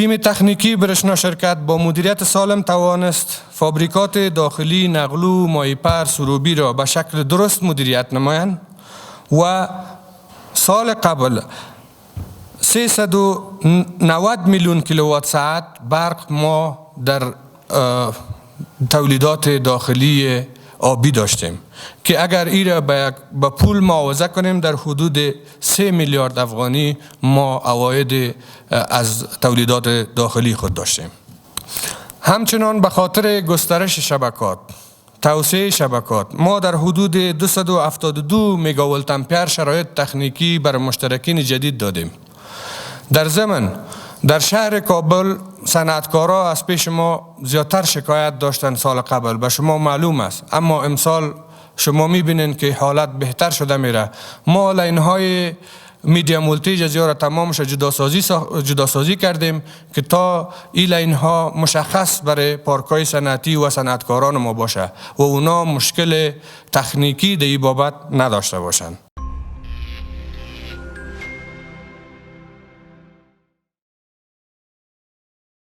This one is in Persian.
تیم تکنیکی برشنا شرکت با مدیریت سالم توانست فابریکات داخلی نقلو مایپر سروبی را به شکل درست مدیریت نمایند و سال قبل 390 میلیون کیلووات ساعت برق ما در تولیدات داخلی آبی داشتیم که اگر این را به پول معاوضه کنیم در حدود 3 میلیارد افغانی ما عواید از تولیدات داخلی خود داشتیم. همچنان به خاطر گسترش شبکات، توسعه شبکات، ما در حدود 272 مگاولت امپر شرایط تکنیکی بر مشترکین جدید دادیم. در ضمن در شهر کابل صنعتکارا از پیش ما زیادتر شکایت داشتن سال قبل، به شما معلوم است، اما امسال شما میبینین که حالت بهتر شده میره. ما لاین های میدیم ولتیج از را تمامش جداسازی کردیم که تا این لاین ها مشخص برای پارکای صنعتی و صنعتکاران ما باشه و اونا مشکل تکنیکی در این بابت نداشته باشند.